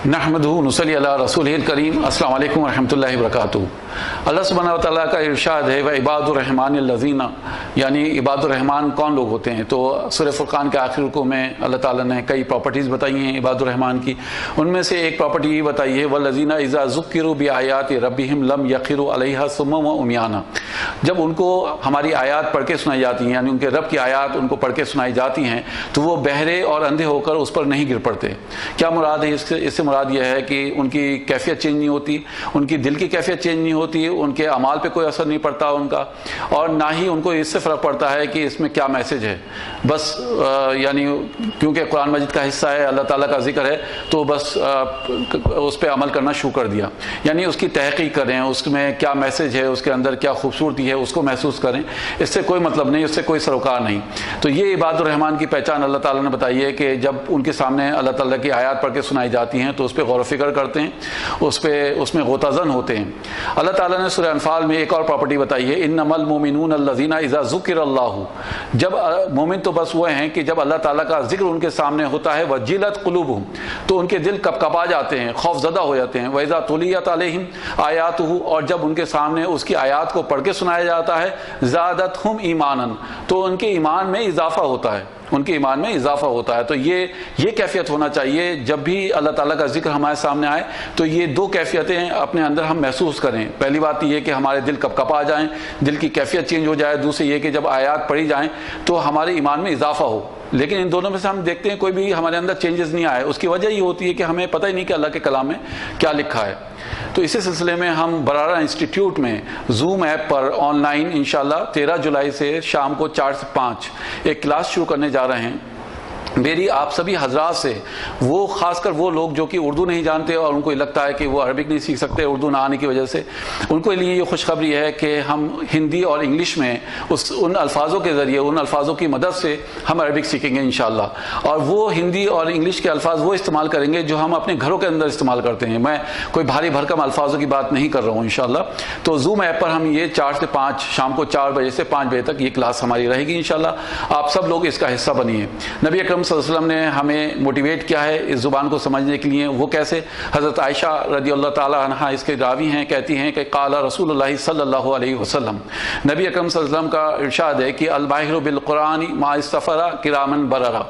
نحمدہ نصلی علی رسولہ الکریم۔ السلام علیکم ورحمۃ اللہ وبرکاتہ۔ اللہ سبحانہ و تعالیٰ کا ارشاد ہے وعباد الرحمن الذین، یعنی عباد الرحمن کون لوگ ہوتے ہیں؟ تو سورہ فرقان کے آخر رکوع میں اللہ تعالیٰ نے کئی پراپرٹیز بتائی ہیں عباد الرحمن کی، ان میں سے ایک پراپرٹی یہ بتائی ہے والذین اذا ذکروا بآیات ربہم لم یخروا علیہا صما وعمیانا، جب ان کو ہماری آیات پڑھ کے سنائی جاتی ہیں، یعنی ان کے رب کی آیات ان کو پڑھ کے سنائی جاتی ہیں تو وہ بہرے اور اندھے ہو کر اس پر نہیں گر پڑتے۔ کیا مراد ہے اس سے مراد یہ ہے کہ ان کی کیفیت چینج نہیں ہوتی، ان کی دل کی کیفیت چینج نہیں ہوتی، ان کے اعمال پہ کوئی اثر نہیں پڑتا ان کا، اور نہ ہی ان کو اس سے فرق پڑتا ہے کہ اس میں کیا میسج ہے۔ بس یعنی کیونکہ قرآن مجید کا حصہ ہے، اللہ تعالیٰ کا ذکر ہے، تو بس اس پہ عمل کرنا شروع کر دیا، یعنی اس کی تحقیق کریں، اس میں کیا میسج ہے، اس کے اندر کیا خوبصورتی ہے، اس کو محسوس کریں۔ اس سے کوئی مطلب نہیں، اس سے کوئی سروکار نہیں۔ تو یہ عباد الرحمن کی پہچان اللہ تعالیٰ نے بتائی ہے کہ جب ان کے سامنے اللہ تعالیٰ کی آیات پڑھ کے سنائی جاتی ہیں تو اس پہ غور و فکر کرتے ہیں، اس میں غوطہ زن ہوتے ہیں۔ اللہ تعالیٰ نے سورہ انفال میں ایک اور پراپرٹی بتائی ہے انما المؤمنون الذین اذا ذکر اللہ، جب مومن تو بس وہ ہیں کہ جب اللہ تعالیٰ کا ذکر ان کے سامنے ہوتا ہے وجلت قلوبہم، تو ان کے دل کپکپا جاتے ہیں، خوف زدہ ہو جاتے ہیں، واذا تلیت علیہم آیاتہ، اور جب ان کے سامنے اس کی آیات کو پڑھ کے سنایا جاتا ہے زادتہم ایمانا، تو ان کے ایمان میں اضافہ ہوتا ہے، ان کے ایمان میں اضافہ ہوتا ہے۔ تو یہ کیفیت ہونا چاہیے جب بھی اللہ تعالیٰ کا ذکر ہمارے سامنے آئے تو یہ دو کیفیتیں اپنے اندر ہم محسوس کریں۔ پہلی بات یہ کہ ہمارے دل کپکپا جائیں، دل کی کیفیت چینج ہو جائے، دوسری یہ کہ جب آیات پڑھی جائیں تو ہمارے ایمان میں اضافہ ہو۔ لیکن ان دونوں میں سے ہم دیکھتے ہیں کوئی بھی ہمارے اندر چینجز نہیں آئے، اس کی وجہ یہ ہوتی ہے کہ ہمیں پتہ ہی نہیں کہ اللہ کے کلام میں کیا لکھا ہے۔ تو اسی سلسلے میں ہم برارہ انسٹیٹیوٹ میں zoom app per on line انشاءاللہ 13 جولائی سے شام کو 4 سے 5 ایک کلاس شروع کرنے جا رہے ہیں۔ میری آپ سبھی حضرات سے، وہ خاص کر وہ لوگ جو کہ اردو نہیں جانتے اور ان کو لگتا ہے کہ وہ عربک نہیں سیکھ سکتے اردو نہ آنے کی وجہ سے، ان کے لیے یہ خوشخبری ہے کہ ہم ہندی اور انگلش میں ان الفاظوں کے ذریعے، ان الفاظوں کی مدد سے ہم عربک سیکھیں گے انشاءاللہ، اور وہ ہندی اور انگلش کے الفاظ وہ استعمال کریں گے جو ہم اپنے گھروں کے اندر استعمال کرتے ہیں۔ میں کوئی بھاری بھرکم الفاظوں کی بات نہیں کر رہا ہوں انشاءاللہ۔ تو زوم ایپ پر ہم یہ 4 سے 5 شام کو 4 بجے سے 5 بجے تک یہ کلاس ہماری رہے گی انشاءاللہ۔ آپ سب لوگ اس کا حصہ بنیے۔ نبی اکرم صلی اللہ علیہ وسلم نے ہمیں موٹیویٹ کیا ہے اس زبان کو سمجھنے کے لیے، وہ کیسے؟ حضرت عائشہ رضی اللہ تعالی عنہ اس کے راوی ہیں، کہتی ہیں کہ قال رسول اللہ صلی اللہ علیہ وسلم، نبی اکرم صلی اللہ علیہ وسلم کا ارشاد ہے کہ الماہر بالقرآن ما استفر کراما بررا،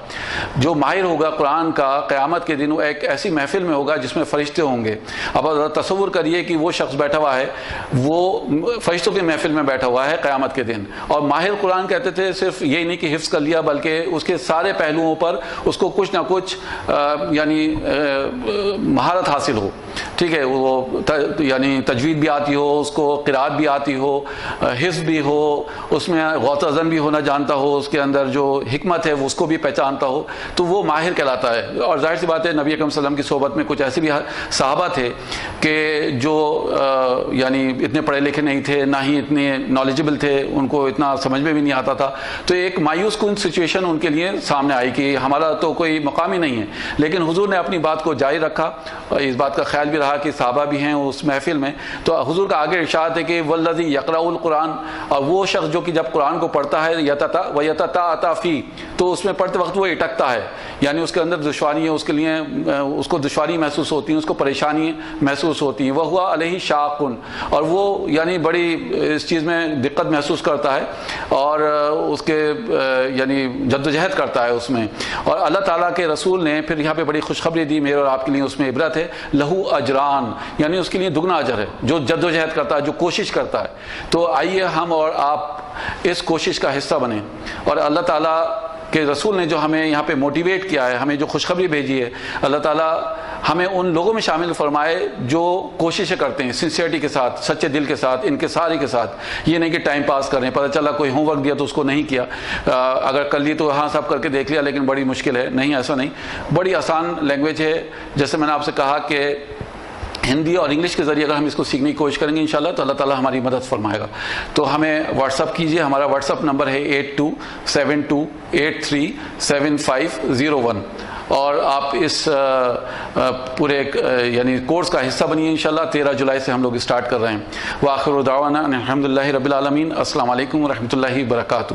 جو ماہر ہوگا قرآن کا قیامت کے دن وہ ایک ایسی محفل میں ہوگا جس میں فرشتے ہوں گے۔ اب تصور کریے کہ وہ شخص بیٹھا ہوا ہے، وہ فرشتوں کی محفل میں بیٹھا ہوا ہے قیامت کے دن، اور ماہر قرآن کہتے تھے صرف یہی نہیں کہ حفظ کر لیا بلکہ اس کے سارے پہلوؤں پر اس کو کچھ نہ کچھ یعنی مہارت حاصل ہو، ٹھیک ہے، وہ یعنی تجوید بھی آتی ہو، اس کو قرات بھی آتی ہو، حفظ بھی ہو، اس میں غوطہ زن بھی ہونا جانتا ہو، اس کے اندر جو حکمت ہے وہ اس کو بھی پہچانتا ہو، تو وہ ماہر کہلاتا ہے۔ اور ظاہر سی بات ہے نبی اکرم صلی اللہ علیہ وسلم کی صحبت میں کچھ ایسے بھی صحابہ تھے کہ جو یعنی اتنے پڑھے لکھے نہیں تھے، نہ ہی اتنے نالجبل تھے، ان کو اتنا سمجھ میں بھی نہیں آتا تھا، تو ایک مایوس کن سچویشن ان کے لیے سامنے آئی کہ ہمارا تو کوئی مقام ہی نہیں ہے۔ لیکن حضور نے اپنی بات کو جاری رکھا، اور اس بات کا خیال بھی رہا کہ صحابہ بھی ہیں اس محفل میں، تو حضور کا آگے ارشاد ہے کہ والذی یقرأ القرآن، اور وہ شخص جو کہ جب قرآن کو پڑھتا ہے یتتعتع فی، تو اس میں پڑھتے وقت وہ اٹکتا ہے، یعنی اس کے اندر دشواری ہے، اس کے لیے اس کو دشواری محسوس ہوتی ہے، اس کو پریشانی محسوس ہوتی ہے، وہو علیہ شاق، اور وہ یعنی بڑی اس چیز میں دقت محسوس کرتا ہے اور اس کے یعنی جدوجہد کرتا ہے اس میں۔ اور اللہ تعالیٰ کے رسول نے پھر یہاں پہ بڑی خوشخبری دی میرے اور آپ کے لیے، اس میں عبرت ہے، لہو اجران، یعنی اس کے لیے دگنا اجر ہے جو جدوجہد کرتا ہے، جو کوشش کرتا ہے۔ تو آئیے ہم اور آپ اس کوشش کا حصہ بنیں، اور اللہ تعالیٰ کہ رسول نے جو ہمیں یہاں پہ موٹیویٹ کیا ہے، ہمیں جو خوشخبری بھیجی ہے، اللہ تعالیٰ ہمیں ان لوگوں میں شامل فرمائے جو کوششیں کرتے ہیں سنسیئرٹی کے ساتھ، سچے دل کے ساتھ، انکساری کے ساتھ، یہ نہیں کہ ٹائم پاس کریں، پتہ چلا کوئی ہوم ورک دیا تو اس کو نہیں کیا، اگر کر لی تو ہاں سب کر کے دیکھ لیا لیکن بڑی مشکل ہے، نہیں ایسا نہیں، بڑی آسان لینگویج ہے۔ جیسے میں نے آپ سے کہا کہ ہندی اور انگلش کے ذریعے اگر ہم اس کو سیکھنے کی کوشش کریں گے انشاءاللہ تو اللہ تعالیٰ ہماری مدد فرمائے گا۔ تو ہمیں واٹس اپ کیجئے، ہمارا واٹس اپ نمبر ہے 8272837501، اور آپ اس پورے یعنی کورس کا حصہ بنیے انشاءاللہ۔ 13 جولائی سے ہم لوگ اسٹارٹ کر رہے ہیں۔ وآخر دعوانا ان الحمد للہ رب العالمین۔ السلام علیکم ورحمۃ اللہ وبرکاتہ۔